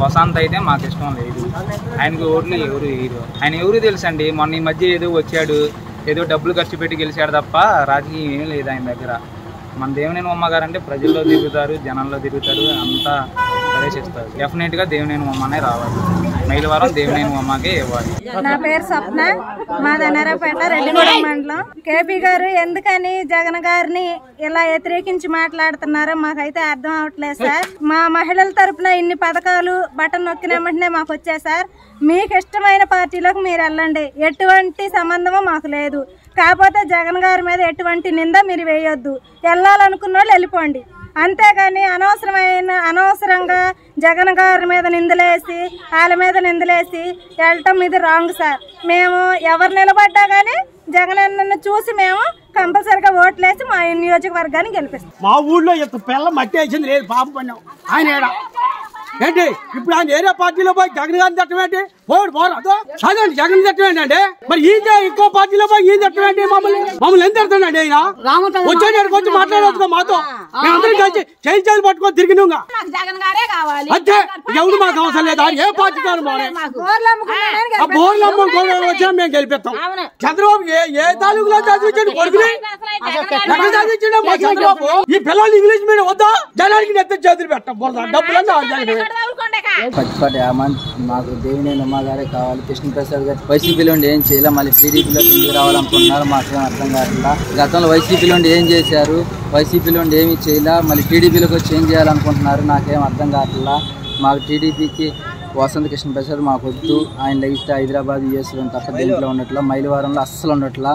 వసంత్ అయితే మాకు ఇష్టం లేదు. ఆయనకి ఓట్లు ఎవరు వేయరు. ఆయన ఎవరు తెలుసండి, మొన్న ఈ మధ్య ఏదో వచ్చాడు, ఏదో డబ్బులు ఖర్చు పెట్టి గెలిచాడు తప్ప రాజకీయం ఏం లేదు ఆయన దగ్గర. మన దేవినేని ఉమ్మ గారు అంటే ప్రజల్లో తిరుగుతారు, జనంలో తిరుగుతారు, అంతా ప్రవేశిస్తారు. డెఫినెట్గా దేవినేని ఉమ్మనే రావాలి. మైలవరం దేవినేని ఉమ్మకే ఇవ్వాలి. నా పేరు స్వప్న, మాది అన్నారాపేట, రెడ్డిగూడెం మండలం. కేపీ గారు ఎందుకని జగన్ గారిని ఇలా వ్యతిరేకించి మాట్లాడుతున్నారో మాకైతే అర్థం అవట్లేదు సార్. మా మహిళల తరపున ఇన్ని పథకాలు బటన్ నొక్కిన వెంటనే మాకు వచ్చాయి సార్. మీకు ఇష్టమైన పార్టీలోకి మీరు వెళ్ళండి, ఎటువంటి సంబంధమో మాకు లేదు. కాకపోతే జగన్ గారి మీద ఎటువంటి నింద మీరు వేయొద్దు. వెళ్ళాలనుకున్న వాళ్ళు వెళ్ళిపోండి, అంతేగాని అనవసరంగా జగన్ గారి మీద నిందలేసి వాళ్ళ మీద నిందలేసి వెళ్ళటం ఇది రాంగ్ సార్. మేము ఎవరు నిలబడ్డా కానీ జగన్ అన్నను చూసి మేము కంపల్సరిగా ఓట్లేసి మా నియోజకవర్గాన్ని గెలిపిస్తాం. మా ఊళ్ళో ఇంత పిల్ల మట్టి వేసింది లేదు, పాపం పన్నాం ఆయన ఏంటి. ఇప్పుడు ఆయన ఏరియా పార్టీలో పోయి జగన్ గారిని తట్టమేంటి, పోరాదు చదవండి జగన్ తట్టమేంటి అంటే, మరి ఈ ఇంకో పార్టీలో పోయి ఈ తట్టమేంటి, మమ్మల్ని ఎంత తడుతున్నాండి ఆయన. వచ్చేటాడు కొంచెం మాట్లాడవచ్చు మాతో, మేమందరం కలిసి చేయి పట్టుకొని తిరిగినాగా అంతే. ఎవరు మాకు అవసరం లేదు, ఏ పార్టీ కాదు. ఆ బోర్లు అమ్ముకోవడం వచ్చినా మేము గెలిపిస్తాం. చంద్రబాబు ఏ తాలూకులో చదివించండి కొడుకుని, ఎక్కడ చదివించండి మా చంద్రబాబు. ఈ పిల్లలు ఇంగ్లీష్ మీడియం వద్దా, జనానికి నెత్త చేతులు పెట్ట డబ్బులన్నీ పచ్చిపాటి మాకు దేవినేని ఉమ్మ గారే కావాలి. కృష్ణప్రసాద్ గారు వైసీపీలో ఉండి ఏం చేయాలి, మళ్ళీ టీడీపీలో ఎందుకు రావాలనుకుంటున్నారు మాకేం అర్థం కావట్లా. గతంలో వైసీపీలో ఉండి ఏం చేశారు, వైసీపీలో ఉండి ఏమి చేయాల, మళ్ళీ టీడీపీలోకి వచ్చి ఏం చేయాలనుకుంటున్నారు నాకేం అర్థం కావట్లా. మాకు టీడీపీకి వసంత్ కృష్ణప్రసాద్ మాకు వద్దు. ఆయన లెగిస్తే హైదరాబాద్ యూఎస్లో తప్ప దేంట్లో ఉండట్లా, మైలవరంలో అస్సలు ఉండట్లా.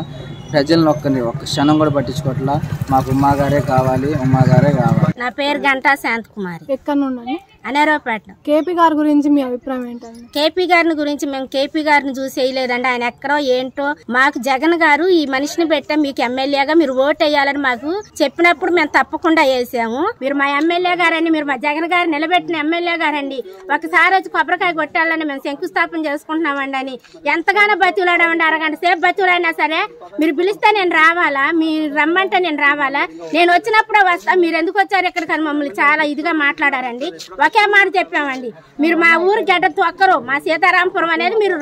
ప్రజలను ఒక్క క్షణం కూడా పట్టించుకోవట్లా. మాకు ఉమ్మగారే కావాలి, ఉమ్మగారే కావాలి. నా పేరు గంటా శాంతకుమారి. ఎక్కడ నుండి? అనారావుపేట. కేపీ గారి గురించి మీ అభిప్రాయం ఏంటండి? కేపీ గారిని గురించి మేము కేపీ గారిని చూసి వేయలేదండి. ఆయన ఎక్కడో ఏంటో, మాకు జగన్ గారు ఈ మనిషిని పెట్టా మీకు ఎమ్మెల్యేగా మీరు ఓటు వేయాలని మాకు చెప్పినప్పుడు మేము తప్పకుండా వేసాము. మీరు మా ఎమ్మెల్యే గారండి, మీరు మా జగన్ గారు నిలబెట్టిన ఎమ్మెల్యే గారండి, ఒకసారి వచ్చి కొబ్బరికాయ కొట్టాలని మేము శంకుస్థాపన చేసుకుంటున్నామండి అని ఎంతగానో బతిలాడామండి. అరగంట సేపు బతిలాడినా సరే మీరు పిలిస్తే నేను రావాలా, మీరు రమ్మంటే నేను రావాలా, నేను వచ్చినప్పుడే వస్తా, మీరు ఎందుకు వచ్చారు ఇక్కడికని మమ్మల్ని చాలా ఇదిగా మాట్లాడారండి. ఒకే మాట చెప్పామండి, మీరు మా ఊరు గడ్డ తొక్కరు, మా సీతారాంపురం అనేది మీరు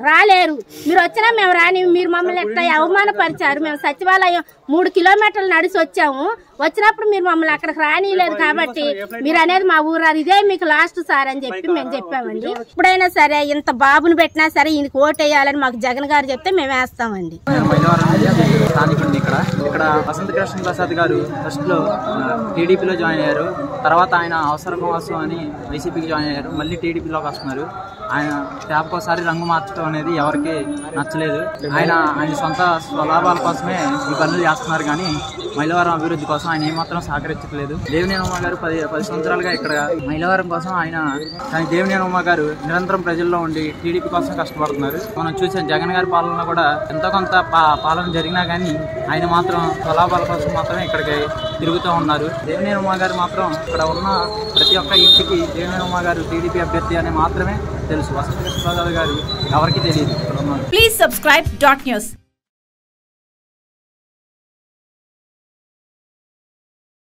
రాలేరు, మీరు వచ్చినా మేము రాని. మీరు మమ్మల్ని ఎట్లా అవమానపరిచారు. మేము సచివాలయం 3 కిలోమీటర్లు నడిచి వచ్చాము, వచ్చినప్పుడు మీరు మమ్మల్ని అక్కడికి రానియలేదు కాబట్టి మీరు అనేది మా ఊరు అది, ఇదే మీకు లాస్ట్ సార్ అని చెప్పి మేము చెప్పామండి. ఇప్పుడైనా సరే ఇంత బాబుని పెట్టినా సరే ఈయనకి ఓటు వేయాలని మాకు జగన్ గారు చెప్తే మేము వేస్తామండి. ఇక్కడ వసంత్ కృష్ణ ప్రసాద్ గారు ఫస్ట్ లో టీడీపీలో జాయిన్ అయ్యారు, తర్వాత ఆయన అవసరం కోసం అని వైసీపీకి జాయిన్ అయ్యారు, మళ్ళీ టీడీపీలోకి వస్తున్నారు. ఆయన ట్యాప్కోసారి రంగు మార్చడం అనేది ఎవరికి నచ్చలేదు. ఆయన సొంత స్వలాభాల కోసమే ఈ పనులు చేస్తున్నారు కానీ మైలవరం అభివృద్ధి కోసం ఆయన ఏమాత్రం సహకరించట్లేదు. దేవినేని ఉమ్మ గారు 10 సంవత్సరాలుగా ఇక్కడ మైలవరం కోసం కానీ దేవినేని ఉమ్మ గారు నిరంతరం ప్రజల్లో ఉండి టీడీపీ కోసం కష్టపడుతున్నారు. మనం చూసాం జగన్ గారి పాలన కూడా ఎంతో కొంత పాలన జరిగినా కానీ ఆయన మాత్రం స్వలాభాల కోసం మాత్రమే ఇక్కడికి తిరుగుతూ ఉన్నారు. దేవినేని ఉమ్మ గారు మాత్రం ఇక్కడ ఉన్న ప్రతి ఒక్క ఇంటికి దేవినేని ఉమ్మ గారు టీడీపీ అభ్యర్థి అని మాత్రమే తెలుసు. వసంత్ కృష్ణ ప్రసాద్ గారు ఎవరికి తెలియదు. Please subscribe .news.